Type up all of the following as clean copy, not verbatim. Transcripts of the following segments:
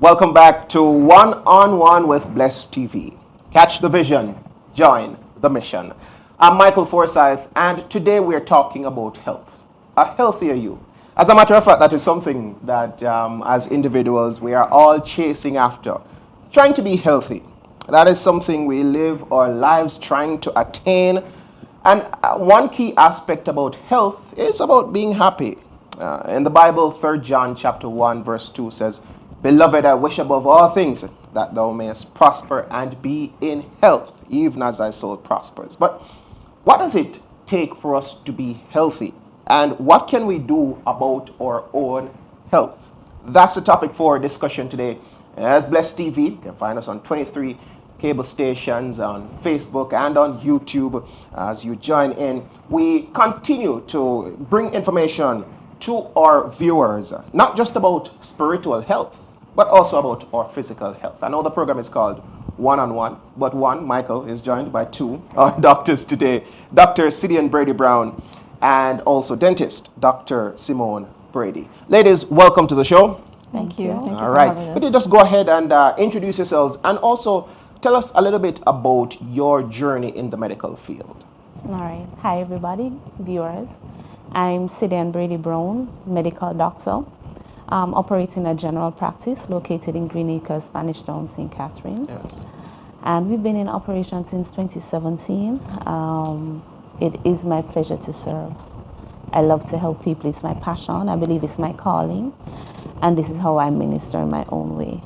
Welcome back to One on One with Bless TV. Catch the vision, join the mission. I'm Michael Forsyth, and today we're talking about health. A healthier you. As a matter of fact, that is something that as individuals we are all chasing after, trying to be healthy. That is something we live our lives trying to attain. And one key aspect about health is about being happy. In the Bible, 3 John chapter 1, verse 2 says, Beloved, I wish above all things that thou mayest prosper and be in health, even as thy soul prospers. But what does it take for us to be healthy? And what can we do about our own health? That's the topic for discussion today. As Bless TV, you can find us on 23 cable stations, on Facebook and on YouTube. As you join in, we continue to bring information to our viewers, not just about spiritual health, but also about our physical health. I know the program is called One on One, but Michael, is joined by two doctors today, Dr. Sidian Brady Brown and also dentist, Dr. Simone Brady. Ladies, welcome to the show. Thank you. Thank you All right. Could you just go ahead and introduce yourselves and also tell us a little bit about your journey in the medical field. All right. Hi, everybody, viewers. I'm Sidian Brady Brown, medical doctor, operating a general practice located in Green Acres, Spanish Town, St. Catherine. Yes. And we've been in operation since 2017. It is my pleasure to serve. I love to help people. It's my passion. I believe it's my calling. And this is how I minister in my own way.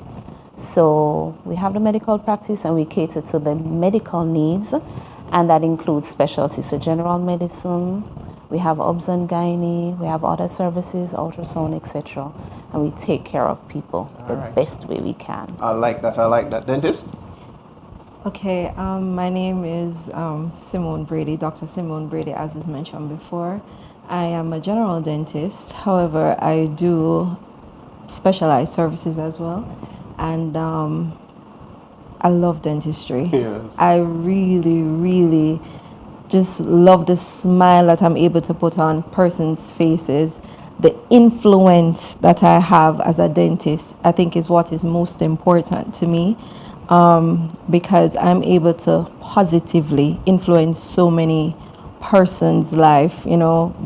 So we have the medical practice and we cater to the medical needs, and that includes specialties, so general medicine, we have obs and gynae, we have other services, ultrasound, etc. And we take care of people the best way we can. I like that. Dentist? Okay, my name is Simone Brady, Dr. Simone Brady, as was mentioned before. I am a general dentist. However, I do specialized services as well. And I love dentistry. Yes. I really, really just love the smile that I'm able to put on persons' faces. The influence that I have as a dentist, I think, is what is most important to me, because I'm able to positively influence so many persons' life,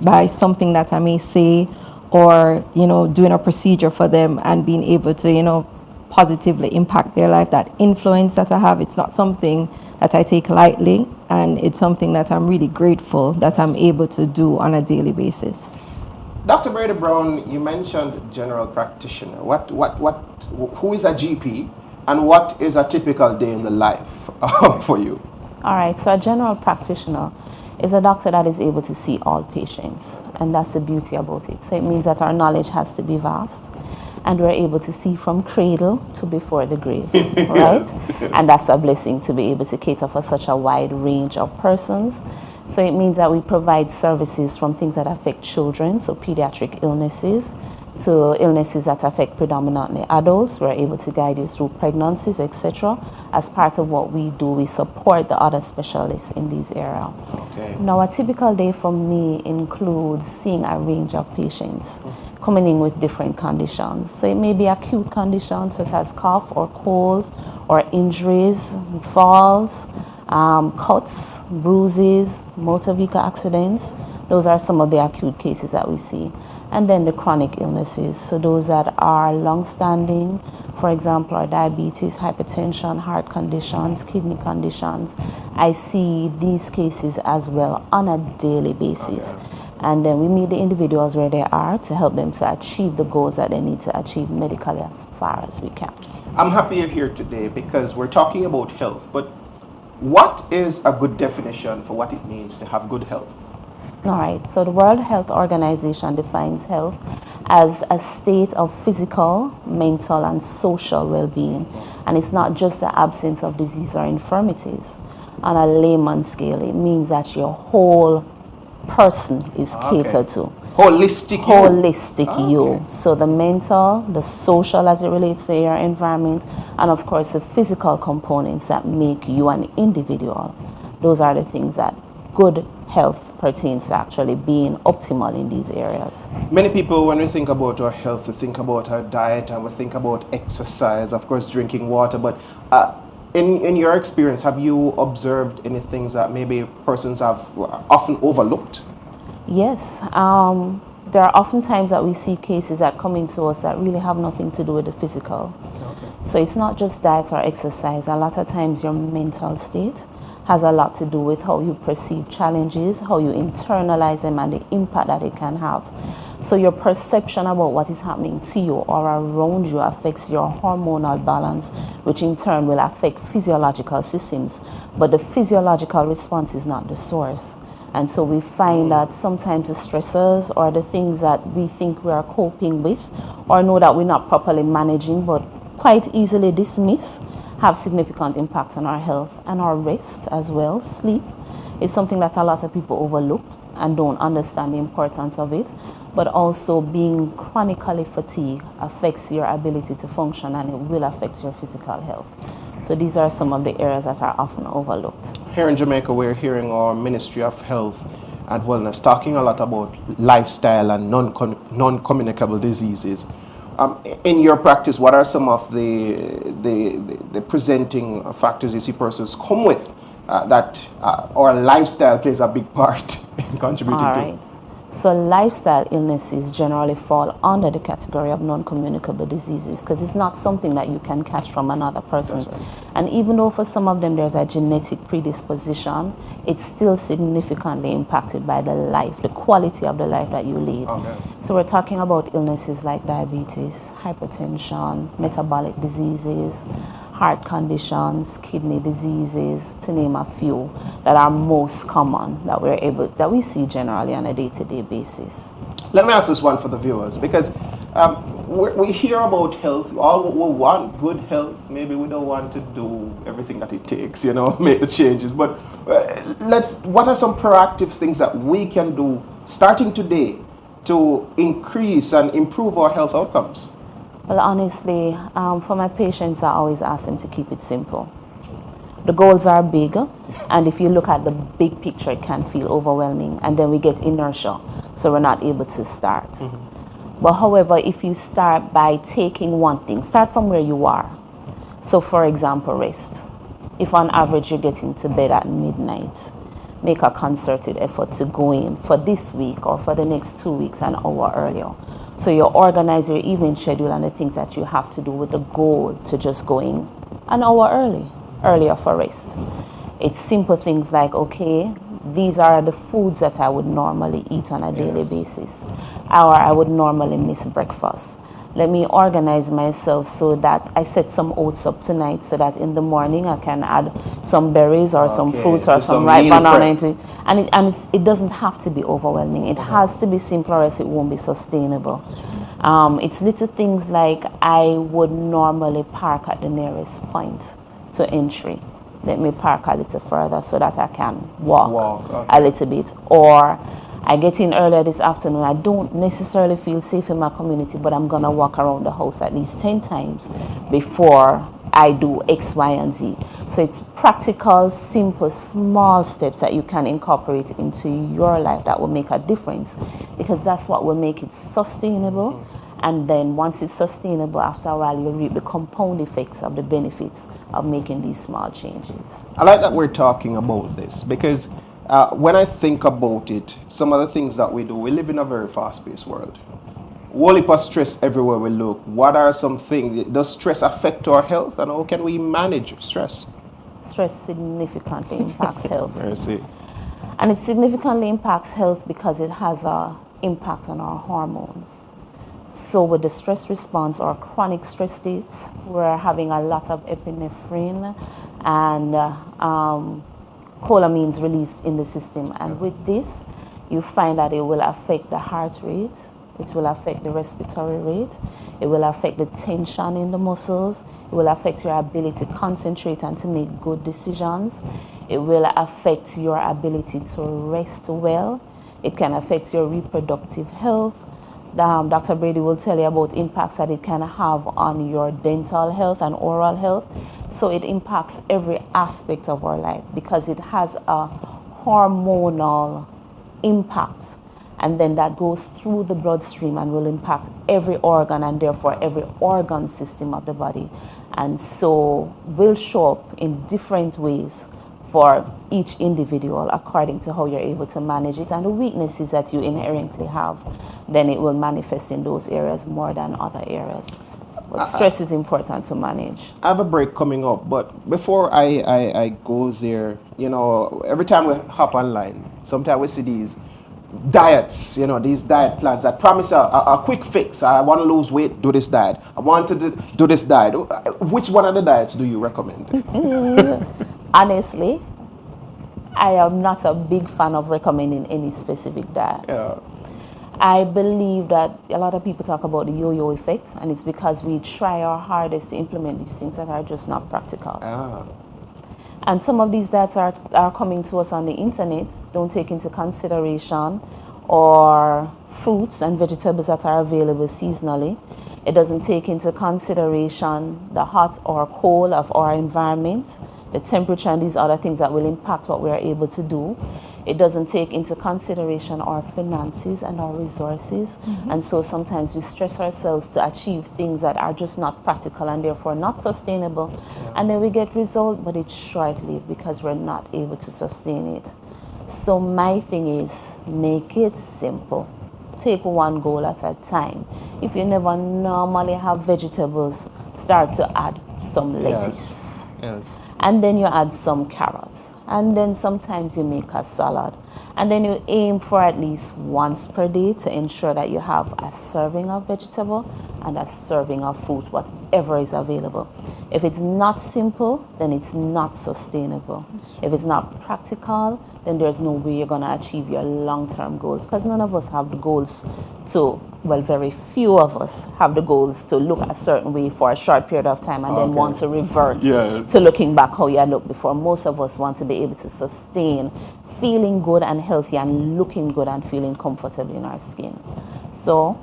by something that I may say or, doing a procedure for them and being able to, positively impact their life. That influence that I have, it's not something that I take lightly, and it's something that I'm really grateful that I'm able to do on a daily basis. Dr. Brady Brown, you mentioned general practitioner. Who is a GP and what is a typical day in the life for you? All right, so a general practitioner is a doctor that is able to see all patients, and that's the beauty about it. So it means that our knowledge has to be vast, and we're able to see from cradle to before the grave, right? Yes. And that's a blessing to be able to cater for such a wide range of persons. So it means that we provide services from things that affect children, so pediatric illnesses, to illnesses that affect predominantly adults. We're able to guide you through pregnancies, etc. As part of what we do, we support the other specialists in these areas. Okay. Now, a typical day for me includes seeing a range of patients coming in with different conditions. So it may be acute conditions such as cough or colds or injuries, falls, cuts, bruises, motor vehicle accidents. Those are some of the acute cases that we see. And then the chronic illnesses, so those that are long-standing, for example, are diabetes, hypertension, heart conditions, kidney conditions. I see these cases as well on a daily basis. Okay. And then we meet the individuals where they are to help them to achieve the goals that they need to achieve medically as far as we can. I'm happy you're here today because we're talking about health, but what is a good definition for what it means to have good health? All right, so the World Health Organization defines health as a state of physical, mental, and social well-being. And it's not just the absence of disease or infirmities. On a layman scale, it means that your whole person is catered to. Holistic you. So the mental, the social as it relates to your environment, and of course the physical components that make you an individual. Those are the things that good health pertains to actually being optimal in these areas. Many people, when we think about our health, we think about our diet and we think about exercise, of course, drinking water. But in your experience, have you observed any things that maybe persons have often overlooked? Yes. There are often times that we see cases that come into us that really have nothing to do with the physical. Okay. So it's not just diet or exercise. A lot of times your mental state has a lot to do with how you perceive challenges, how you internalize them, and the impact that it can have. So your perception about what is happening to you or around you affects your hormonal balance, which in turn will affect physiological systems. But the physiological response is not the source. And so we find that sometimes the stressors or the things that we think we are coping with or know that we're not properly managing but quite easily dismiss have significant impact on our health and our rest as well. Sleep is something that a lot of people overlooked and don't understand the importance of it. But also being chronically fatigued affects your ability to function and it will affect your physical health. So these are some of the areas that are often overlooked. Here in Jamaica, we're hearing our Ministry of Health and Wellness talking a lot about lifestyle and non-communicable diseases. In your practice, what are some of the presenting factors you see persons come with that our lifestyle plays a big part in contributing All to? right. So lifestyle illnesses generally fall under the category of non-communicable diseases because it's not something that you can catch from another person. That's right. And even though for some of them there's a genetic predisposition, it's still significantly impacted by the life, the quality of the life that you lead. Okay. So we're talking about illnesses like diabetes, hypertension, metabolic diseases, heart conditions, kidney diseases, to name a few that are most common that we see generally on a day-to-day basis. Let me ask this one for the viewers because we hear about health. We all want good health. Maybe we don't want to do everything that it takes, make the changes. But what are some proactive things that we can do starting today to increase and improve our health outcomes? Well, honestly, for my patients, I always ask them to keep it simple. The goals are big, and if you look at the big picture, it can feel overwhelming, and then we get inertia, so we're not able to start. Mm-hmm. But however, if you start by taking one thing, start from where you are. So for example, rest. If on average you're getting to bed at midnight, make a concerted effort to go in for this week or for the next 2 weeks an hour earlier. So you organize your evening schedule and the things that you have to do with the goal to just go in an hour earlier for rest. It's simple things like, okay, these are the foods that I would normally eat on a daily basis, or I would normally miss breakfast. Let me organize myself so that I set some oats up tonight so that in the morning I can add some berries or some fruits or some ripe banana into it. And it doesn't have to be overwhelming. It has to be simple or else it won't be sustainable. It's little things like I would normally park at the nearest point to entry. Let me park a little further so that I can walk a little bit. Or I get in earlier this afternoon. I don't necessarily feel safe in my community, but I'm going to walk around the house at least 10 times before I do X, Y, and Z. So it's practical, simple, small steps that you can incorporate into your life that will make a difference, because that's what will make it sustainable. And then once it's sustainable, after a while, you'll reap the compound effects of the benefits of making these small changes. I like that we're talking about this because when I think about it, some of the things that we do, we live in a very fast-paced world. Whole heap of stress everywhere we look. What are some things? Does stress affect our health, and how can we manage stress? Stress significantly impacts health. Mercy. And it significantly impacts health because it has an impact on our hormones. So with the stress response or chronic stress states, we're having a lot of epinephrine and cholamines released in the system. And with this, you find that it will affect the heart rate, it will affect the respiratory rate, it will affect the tension in the muscles, it will affect your ability to concentrate and to make good decisions, it will affect your ability to rest well, it can affect your reproductive health. Dr. Brady will tell you about impacts that it can have on your dental health and oral health. So it impacts every aspect of our life because it has a hormonal impact, and then that goes through the bloodstream and will impact every organ and therefore every organ system of the body, and so will show up in different ways for each individual according to how you're able to manage it and the weaknesses that you inherently have. Then it will manifest in those areas more than other areas. But stress is important to manage. I have a break coming up, but before I go there, you know, every time we hop online, sometimes we see these diets, you know, these diet plans that promise a quick fix. I want to lose weight, do this diet. I want to do this diet. Which one of the diets do you recommend? Honestly, I am not a big fan of recommending any specific diet. Yeah. I believe that a lot of people talk about the yo-yo effect, and it's because we try our hardest to implement these things that are just not practical. Ah. And some of these diets are coming to us on the internet, don't take into consideration or fruits and vegetables that are available seasonally. It doesn't take into consideration the hot or cold of our environment, the temperature, and these other things that will impact what we are able to do. It doesn't take into consideration our finances and our resources. And so sometimes we stress ourselves to achieve things that are just not practical and therefore not sustainable. Yeah. And then we get results, but it's short-lived because we're not able to sustain it. So my thing is, make it simple. Take one goal at a time. If you never normally have vegetables, start to add some lettuce. Yes. And then you add some carrots. And then sometimes you make a salad. And then you aim for at least once per day to ensure that you have a serving of vegetable and a serving of fruit, whatever is available. If it's not simple, then it's not sustainable. If it's not practical, then there's no way you're going to achieve your long-term goals, because none of us have the goals to, well, very few of us have the goals to look a certain way for a short period of time and then want to revert to looking back how you had looked before. Most of us want to be able to sustain feeling good and healthy and looking good and feeling comfortable in our skin. So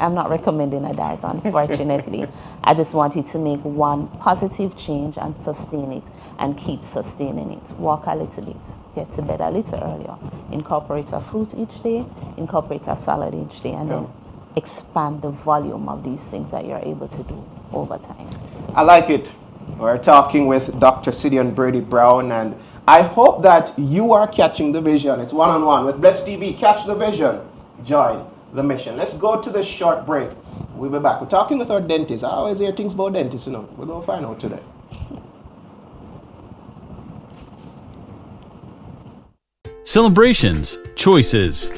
I'm not recommending a diet, unfortunately. I just want you to make one positive change and sustain it and keep sustaining it. Walk a little bit, get to bed a little earlier, incorporate a fruit each day, incorporate a salad each day, and then expand the volume of these things that you're able to do over time. I like it. We're talking with Dr. Sidian Brady Brown, and I hope that you are catching the vision. It's one-on-one with Bless TV. Catch the vision. Join the mission. Let's go to the short break. We'll be back. We're talking with our dentist. I always hear things about dentists, you know. We're going to find out today. Celebrations, choices.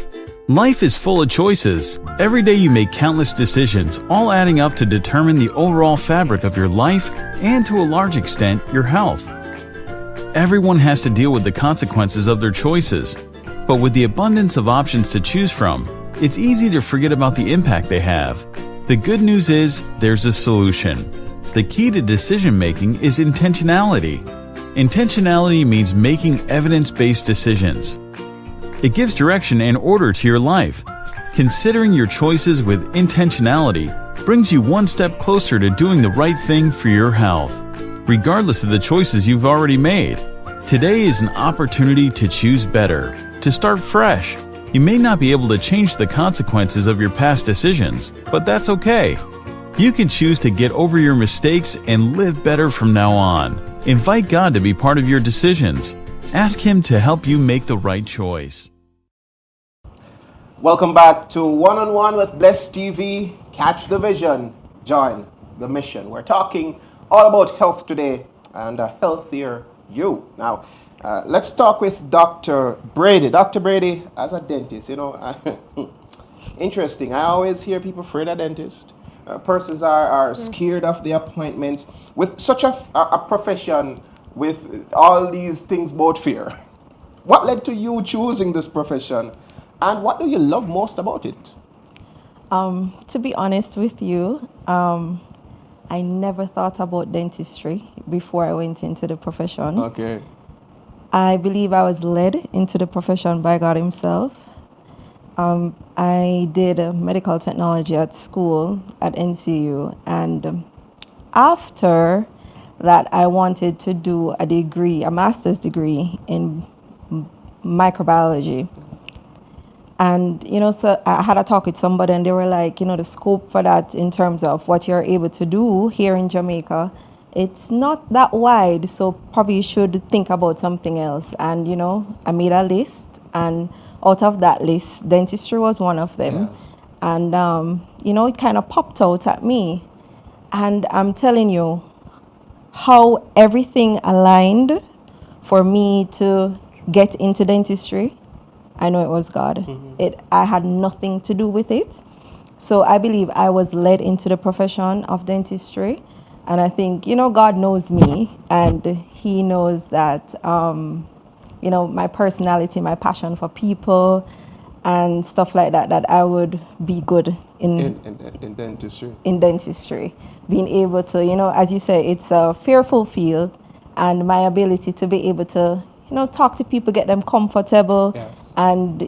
Life is full of choices. Every day you make countless decisions, all adding up to determine the overall fabric of your life and, to a large extent, your health. Everyone has to deal with the consequences of their choices, but with the abundance of options to choose from, it's easy to forget about the impact they have. The good news is there's a solution. The key to decision making is intentionality. Intentionality means making evidence-based decisions. It gives direction and order to your life. Considering your choices with intentionality brings you one step closer to doing the right thing for your health, regardless of the choices you've already made. Today is an opportunity to choose better, to start fresh. You may not be able to change the consequences of your past decisions, but that's okay. You can choose to get over your mistakes and live better from now on. Invite God to be part of your decisions. Ask Him to help you make the right choice. Welcome back to One-on-One with Bless TV. Catch the vision. Join the mission. We're talking all about health today and a healthier you. Now, let's talk with Dr. Brady. Dr. Brady, as a dentist, you know, interesting. I always hear people afraid of dentists. Persons are scared of the appointments. With such a profession, with all these things about fear, what led to you choosing this profession? And what do you love most about it? To be honest with you, I never thought about dentistry before I went into the profession. Okay. I believe I was led into the profession by God Himself. I did medical technology at school at NCU, and after that I wanted to do a degree, a master's degree in microbiology. And, so I had a talk with somebody and they were like, the scope for that in terms of what you're able to do here in Jamaica, it's not that wide. So probably you should think about something else. And, I made a list, and out of that list, dentistry was one of them. Yes. And, it kind of popped out at me. And I'm telling you how everything aligned for me to get into dentistry. I know it was God. I had nothing to do with it. So I believe I was led into the profession of dentistry. And I think, God knows me, and he knows that, my personality, my passion for people and stuff like that, that I would be good In dentistry. in dentistry. Being able to, as you say, it's a fearful field, and my ability to be able to, talk to people, get them comfortable, Yes. and,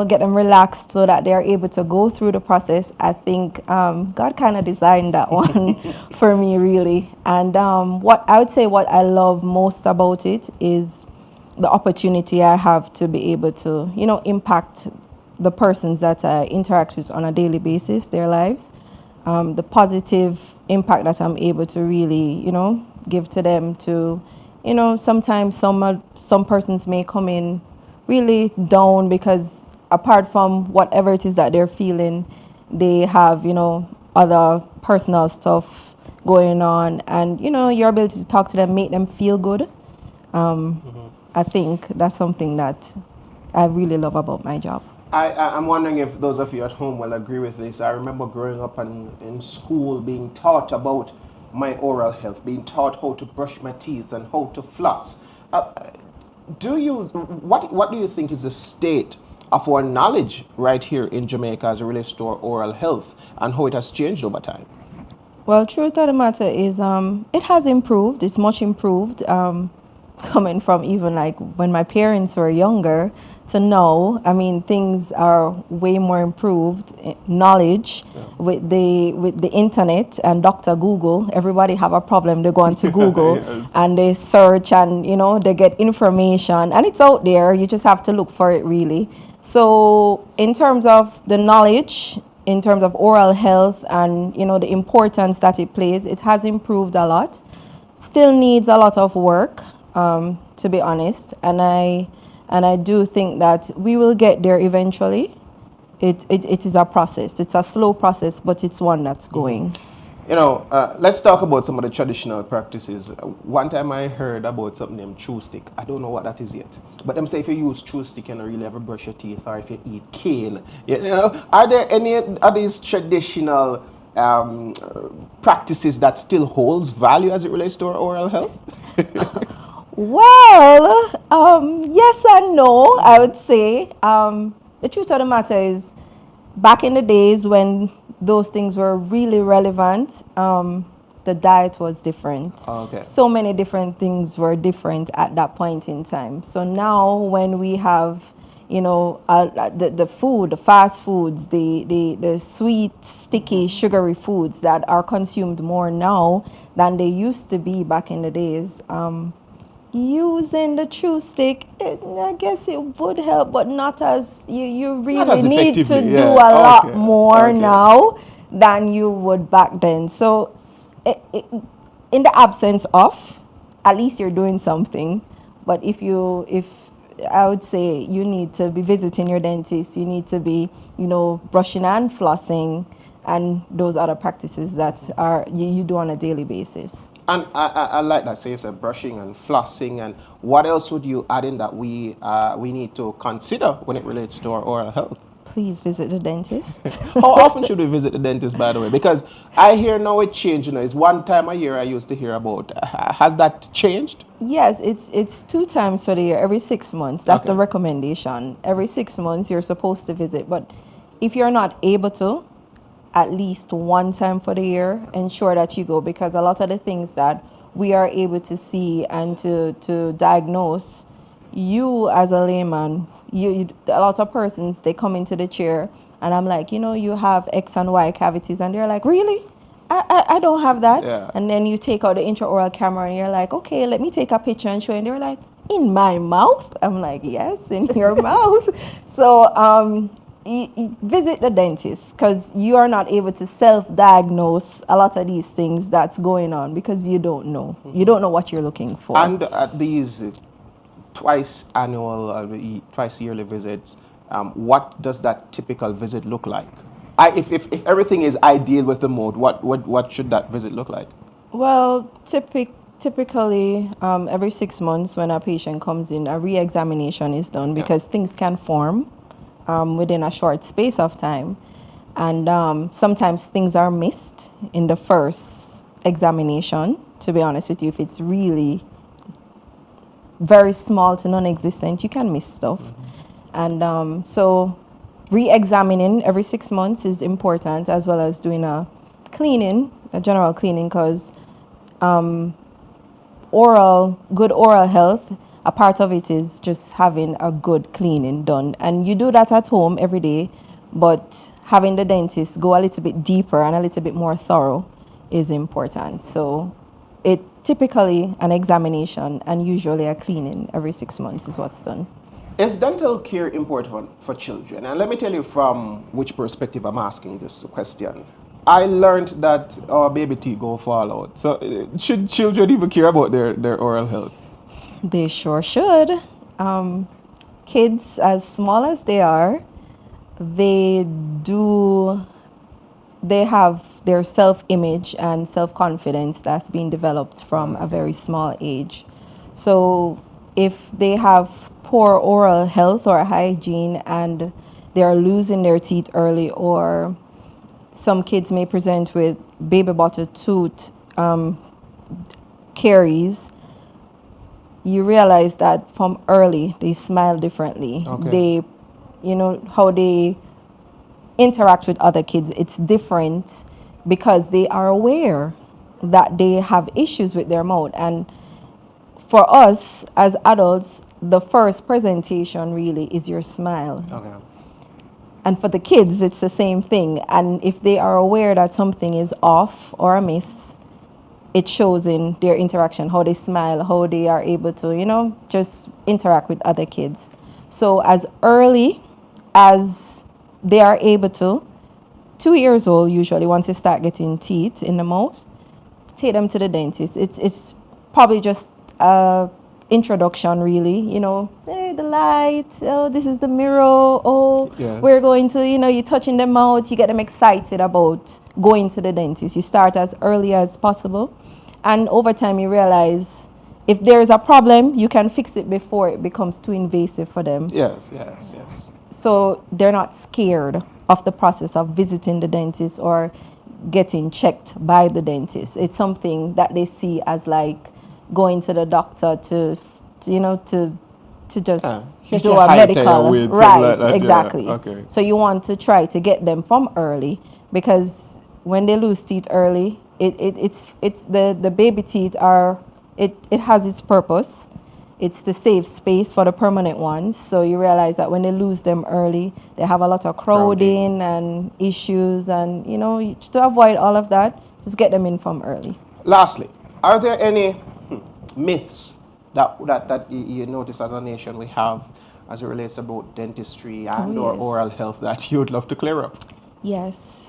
get them relaxed so that they're able to go through the process. I think God kind of designed that one for me, really. And what I would say what I love most about it is the opportunity I have to be able to, impact the persons that I interact with on a daily basis, their lives. The positive impact that I'm able to really, give to them to, sometimes some persons may come in really down because apart from whatever it is that they're feeling, they have, other personal stuff going on, and, your ability to talk to them, make them feel good. I think that's something that I really love about my job. I'm wondering if those of you at home will agree with this. I remember growing up in school being taught about my oral health, being taught how to brush my teeth and how to floss. What do you think is the state of our knowledge right here in Jamaica as it relates to our oral health and how it has changed over time? Well, truth of the matter is, it has improved. It's much improved. Coming from even like when my parents were younger to now, I mean, things are way more improved. Knowledge with the internet and Dr. Google. Everybody have a problem, they go onto Google Yes. and they search, and they get information, and it's out there. You just have to look for it, really. So in terms of the knowledge, in terms of oral health and the importance that it plays, it has improved a lot. Still needs a lot of work, to be honest, and I do think that we will get there eventually. It is a process. It's a slow process, but it's one that's going. Let's talk about some of the traditional practices. One time I heard about something named chew stick. I don't know what that is yet. But them say if you use chew stick, you don't really ever brush your teeth, or if you eat cane. Are there any of these traditional practices that still holds value as it relates to our oral health? Well, yes and no, I would say. The truth of the matter is, back in the days when those things were really relevant, the diet was different. Okay. So many different things were different at that point in time. So now when we have, the food, the fast foods, the sweet, sticky, sugary foods that are consumed more now than they used to be back in the days, using the chew stick, I guess it would help, but not as you really as need to effectively, do yeah. a lot Okay. more Okay. now than you would back then. So in the absence of, at least you're doing something. But if I would say you need to be visiting your dentist, you need to be, brushing and flossing and those other practices that are you do on a daily basis. And I like that. So you said brushing and flossing, and what else would you add in that we need to consider when it relates to our oral health? Please visit the dentist. How often should we visit the dentist, by the way? Because I hear now it changed. It's one time a year I used to hear about. Has that changed? Yes, it's 2 times for the year, every 6 months. That's the Okay. recommendation. Every 6 months you're supposed to visit. But if you're not able to, at least 1 time for the year, ensure that you go, because a lot of the things that we are able to see and to diagnose, you as a layman, a lot of persons, they come into the chair and I'm like, you have X and Y cavities, and they're like, really? I don't have that. Yeah. And then you take out the intraoral camera and you're like, okay, let me take a picture and show you. And they're like, in my mouth? I'm like, yes, in your mouth. So visit the dentist, because you are not able to self-diagnose a lot of these things that's going on because you don't know. You don't know what you're looking for. And at these twice twice yearly visits, what does that typical visit look like? If everything is ideal with the mode, what should that visit look like? Well, typically, every 6 months when a patient comes in, a re-examination is done because things can form within a short space of time. And sometimes things are missed in the first examination, to be honest with you. If it's really very small to non-existent, you can miss stuff. And so re-examining every 6 months is important, as well as doing a general cleaning, because good oral health, a part of it is just having a good cleaning done. And you do that at home every day, but having the dentist go a little bit deeper and a little bit more thorough is important. So it typically an examination and usually a cleaning every 6 months is what's done. Is dental care important for children? And let me tell you from which perspective I'm asking this question. I learned that our baby teeth go fall out. So should children even care about their oral health? They sure should. Kids, as small as they are, they have their self-image and self-confidence that's being developed from a very small age. So if they have poor oral health or hygiene and they're losing their teeth early, or some kids may present with baby bottle tooth caries, you realize that from early they smile differently. Okay. How they interact with other kids, it's different because they are aware that they have issues with their mouth. And for us as adults, the first presentation really is your smile. Okay. And for the kids, it's the same thing. And if they are aware that something is off or amiss, it shows in their interaction, how they smile, how they are able to, just interact with other kids. So as early as they are able to, 2 years old usually, once they start getting teeth in the mouth, take them to the dentist. It's probably just introduction, really. Hey, the light, oh, this is the mirror, oh, yes. We're going to, you're touching them out, you get them excited about going to the dentist. You start as early as possible, and over time you realize if there's a problem, you can fix it before it becomes too invasive for them. Yes. So they're not scared of the process of visiting the dentist or getting checked by the dentist. It's something that they see as like going to the doctor to just do a medical, right? Like that, exactly. Yeah. Okay. So you want to try to get them from early, because when they lose teeth early, it's the baby teeth are it has its purpose. It's to save space for the permanent ones. So you realize that when they lose them early, they have a lot of crowding and issues, and to avoid all of that, just get them in from early. Lastly, are there any myths that you notice as a nation we have as it relates about dentistry and or oral health that you would love to clear up? Yes.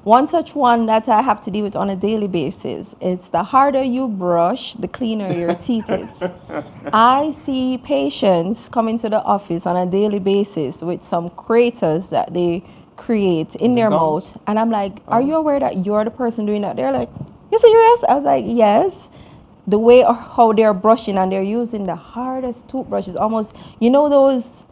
One such one that I have to deal with on a daily basis, it's the harder you brush, the cleaner your teeth is. I see patients coming to the office on a daily basis with some craters that they create in their mouth. And I'm like, are you aware that you're the person doing that? They're like, you serious? I was like, yes. The way how they're brushing, and they're using the hardest toothbrushes, almost, those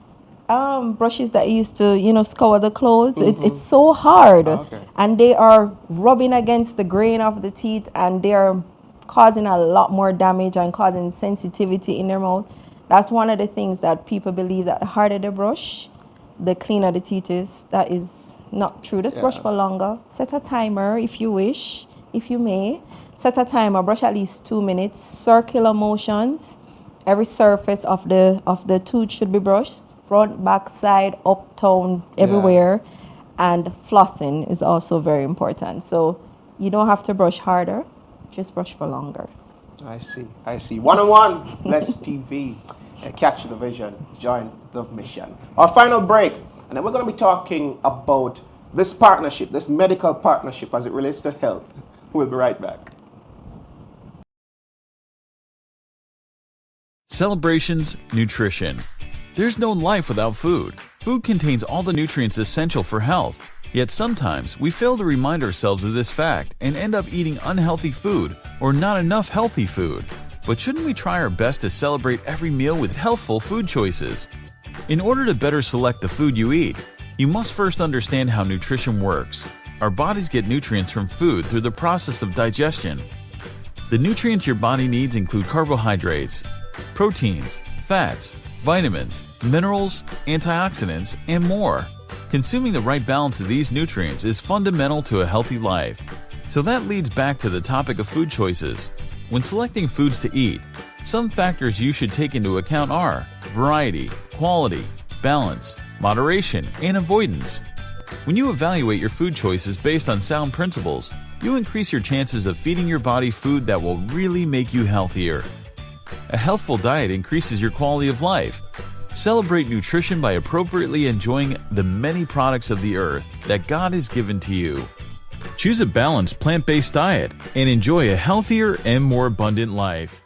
brushes that used to, scour the clothes. It's so hard. And they are rubbing against the grain of the teeth, and they're causing a lot more damage and causing sensitivity in their mouth. That's one of the things that people believe, that the harder they brush, the cleaner the teeth is. That is not true. Just brush for longer. Set a timer if you wish, if you may. Set a timer, brush at least 2 minutes, circular motions. Every surface of the tooth should be brushed, front, back, side, up, down, everywhere. And flossing is also very important. So you don't have to brush harder, just brush for longer. I see. I see. One-on-one, Bless TV. Catch the vision. Join the mission. Our final break, and then we're going to be talking about this partnership, this medical partnership as it relates to health. We'll be right back. Celebrations, nutrition. There's no life without food. Food contains all the nutrients essential for health. Yet sometimes we fail to remind ourselves of this fact and end up eating unhealthy food or not enough healthy food. But shouldn't we try our best to celebrate every meal with healthful food choices? In order to better select the food you eat, you must first understand how nutrition works. Our bodies get nutrients from food through the process of digestion. The nutrients your body needs include carbohydrates, proteins, fats, vitamins, minerals, antioxidants, and more. Consuming the right balance of these nutrients is fundamental to a healthy life. So that leads back to the topic of food choices. When selecting foods to eat, some factors you should take into account are variety, quality, balance, moderation, and avoidance. When you evaluate your food choices based on sound principles, you increase your chances of feeding your body food that will really make you healthier. A healthful diet increases your quality of life. Celebrate nutrition by appropriately enjoying the many products of the earth that God has given to you. Choose a balanced plant-based diet and enjoy a healthier and more abundant life.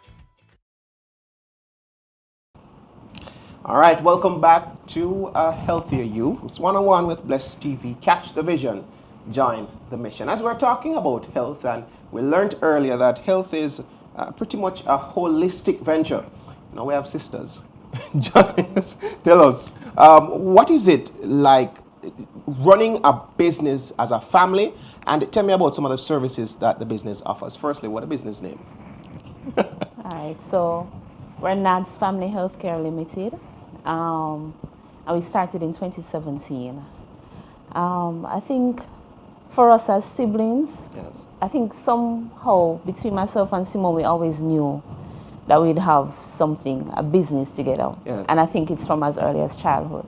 All right, welcome back to Healthier You. It's one-on-one with Bless TV. Catch the vision, join the mission. As we're talking about health, and we learned earlier that health is pretty much a holistic venture. Now we have sisters. Tell us, what is it like running a business as a family? And tell me about some of the services that the business offers. Firstly, what a business name? All right, so we're Nads Family Healthcare Limited. And we started in 2017. I think for us as siblings, Yes. I think somehow between myself and Simone, we always knew that we'd have something, a business together. Yes. And I think it's from as early as childhood.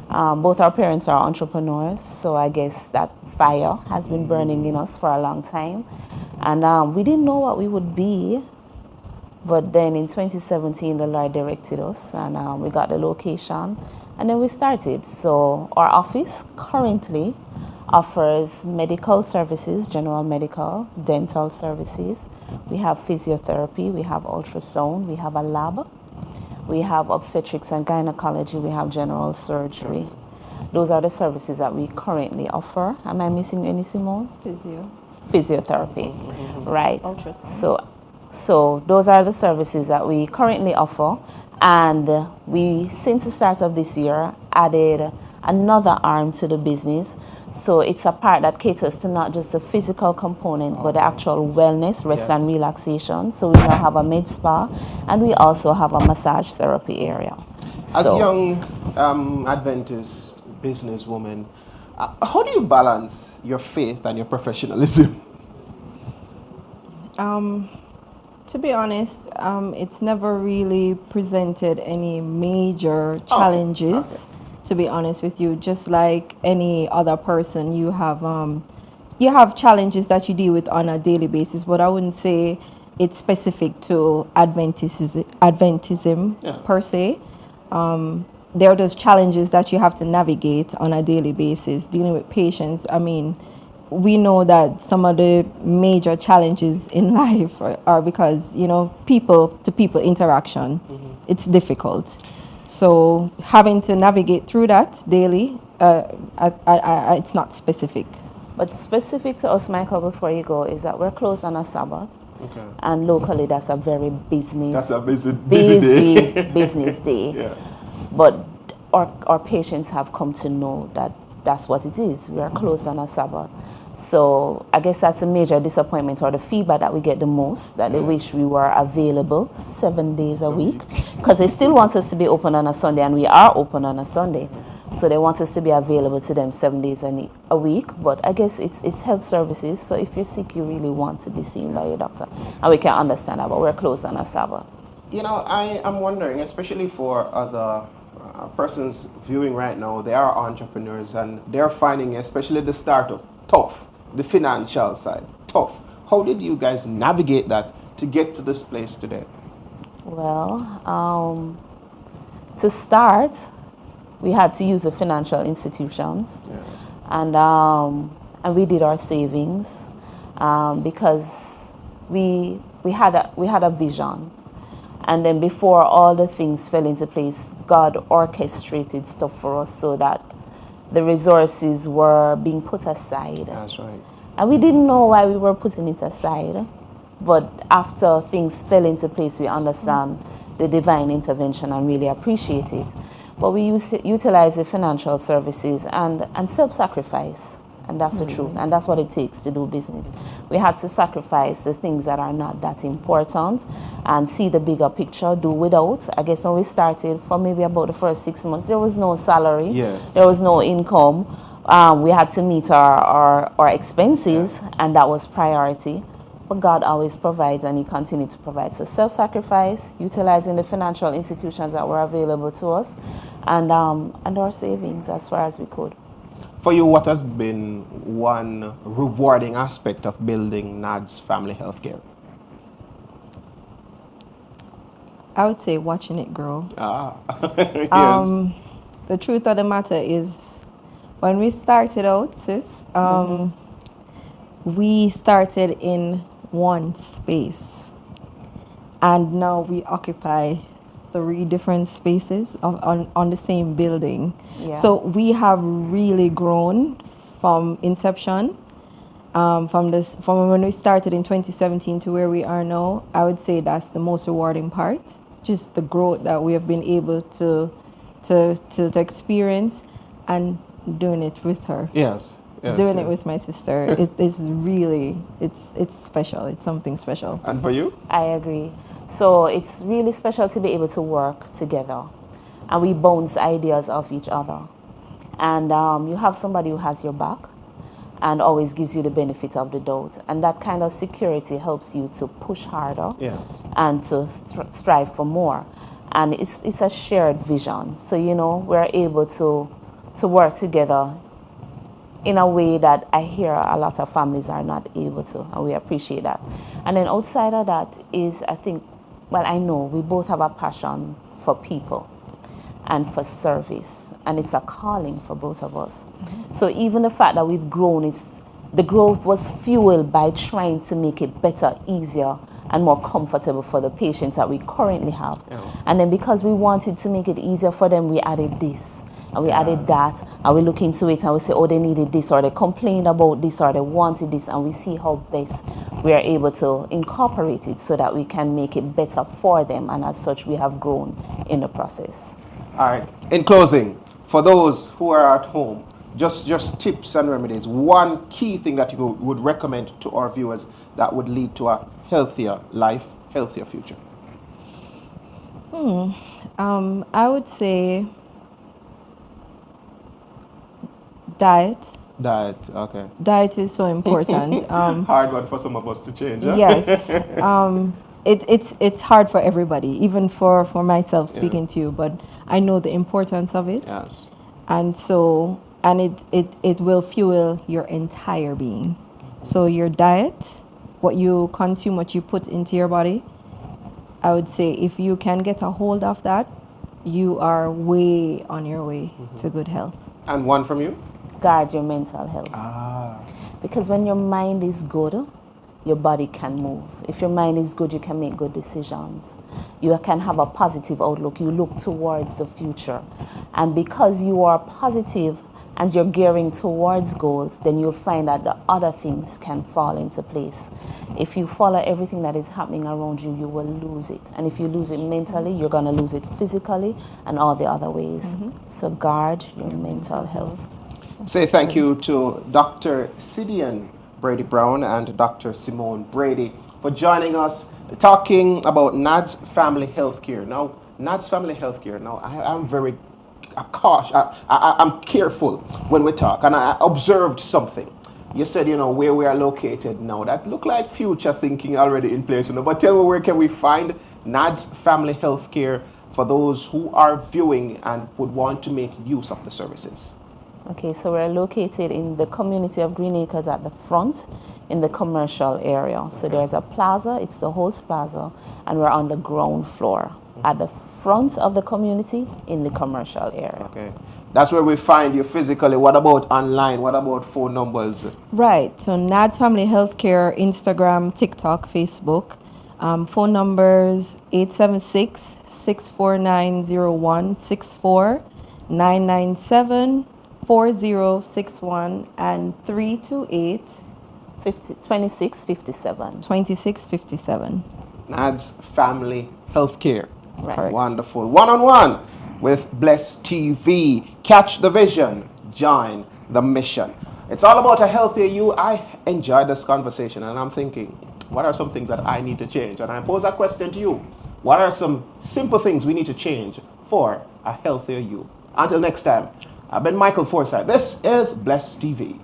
Both our parents are entrepreneurs, so I guess that fire has been burning in us for a long time. And we didn't know what we would be. But then in 2017, the Lord directed us, and we got the location, and then we started. So our office currently offers medical services, general medical, dental services. We have physiotherapy, we have ultrasound, we have a lab, we have obstetrics and gynecology, we have general surgery. Those are the services that we currently offer. Am I missing any, Simone? Physiotherapy, right. Ultrasound. So those are the services that we currently offer, and we, since the start of this year, added another arm to the business. So it's a part that caters to not just the physical component, but the actual wellness, rest and relaxation. So we now have a med spa, and we also have a massage therapy area. As a young Adventist businesswoman, how do you balance your faith and your professionalism? To be honest, it's never really presented any major challenges. Okay. To be honest with you, just like any other person, you have challenges that you deal with on a daily basis. But I wouldn't say it's specific to Adventism per se. There are those challenges that you have to navigate on a daily basis, dealing with patients. I mean, we know that some of the major challenges in life are because, people-to-people interaction, it's difficult. So having to navigate through that daily, it's not specific. But specific to us, Michael, before you go, is that we're closed on a Sabbath. Okay. And locally, that's a very busy day. business day. Yeah. But our patients have come to know that that's what it is. We are closed on a Sabbath. So I guess that's a major disappointment, or the feedback that we get the most, that they wish we were available 7 days a week, because they still want us to be open on a Sunday, and we are open on a Sunday. So they want us to be available to them 7 days a week. But I guess it's health services. So if you're sick, you really want to be seen by your doctor. And we can understand that, but we're closed on a Sabbath. I am wondering, especially for other persons viewing right now, they are entrepreneurs, and they're finding, especially the start of tough, the financial side, tough. How did you guys navigate that to get to this place today? Well, to start, we had to use the financial institutions, Yes. and we did our savings because we had a vision, and then before all the things fell into place, God orchestrated stuff for us so that the resources were being put aside. That's right. And we didn't know why we were putting it aside. But after things fell into place, we understand the divine intervention and really appreciate it. But we utilize the financial services and self-sacrifice. And that's the truth. And that's what it takes to do business. We had to sacrifice the things that are not that important and see the bigger picture, do without. I guess when we started, for maybe about the first 6 months, there was no salary. Yes. There was no income. We had to meet our expenses, and that was priority. But God always provides, and He continued to provide. So self-sacrifice, utilizing the financial institutions that were available to us, and our savings as far as we could. For you, what has been one rewarding aspect of building Nads Family Healthcare? I would say watching it grow. Yes. The truth of the matter is, when we started out, sis, we started in one space, and now we occupy 3 different spaces on the same building. Yeah. So we have really grown from inception, from when we started in 2017 to where we are now. I would say that's the most rewarding part, just the growth that we have been able to experience, and doing it with her. Yes. Yes, Doing yes. it with my sister, it's really, it's special. It's something special. And for you? I agree. So it's really special to be able to work together, and we bounce ideas off each other. And you have somebody who has your back and always gives you the benefit of the doubt. And that kind of security helps you to push harder Yes. and to strive for more. And it's a shared vision. So, we're able to work together in a way that I hear a lot of families are not able to, and we appreciate that. And then outside of that is, I know we both have a passion for people and for service, and it's a calling for both of us. So even the fact that we've grown, the growth was fueled by trying to make it better, easier, and more comfortable for the patients that we currently have. Yeah. And then because we wanted to make it easier for them, we added this. And we added that, and we look into it and we say, oh, they needed this, or they complained about this, or they wanted this, and we see how best we are able to incorporate it so that we can make it better for them, and as such, we have grown in the process. All right. In closing, for those who are at home, just tips and remedies, one key thing that you would recommend to our viewers that would lead to a healthier life, healthier future. I would say diet. Okay. Diet is so important. Hard one for some of us to change, huh? Yes. It's hard for everybody, even for myself speaking to you, but I know the importance of it. Yes. And so, it will fuel your entire being. So your diet, what you consume, what you put into your body, I would say if you can get a hold of that, you are way on your way to good health. And one from you? Guard your mental health. Because when your mind is good, your body can move. If your mind is good, you can make good decisions. You can have a positive outlook. You look towards the future. And because you are positive and you're gearing towards goals, then you'll find that the other things can fall into place. If you follow everything that is happening around you, you will lose it. And if you lose it mentally, you're going to lose it physically and all the other ways. So guard your mental health. Say thank you to Dr. Sidian Brady Brown and Dr. Simone Brady for joining us talking about Nads Family Healthcare. Now, Nads Family Healthcare, now I'm very cautious, I'm careful when we talk, and I observed something. You said, where we are located now, that look like future thinking already in place. But tell me, where can we find Nads Family Healthcare for those who are viewing and would want to make use of the services? Okay, so we're located in the community of Green Acres at the front in the commercial area. So there's a plaza, it's the host plaza, and we're on the ground floor at the front of the community in the commercial area. Okay. That's where we find you physically. What about online? What about phone numbers? Right. So Nads Family Healthcare, Instagram, TikTok, Facebook. Phone numbers 876-649-0164, 997-4061, and 328 2657. 2657. Nads Family Healthcare. Right. Correct. Wonderful. One-on-one with Bless TV. Catch the vision. Join the mission. It's all about a healthier you. I enjoyed this conversation, and I'm thinking, what are some things that I need to change? And I pose that question to you. What are some simple things we need to change for a healthier you? Until next time, I've been Michael Forsyth. This is Bless TV.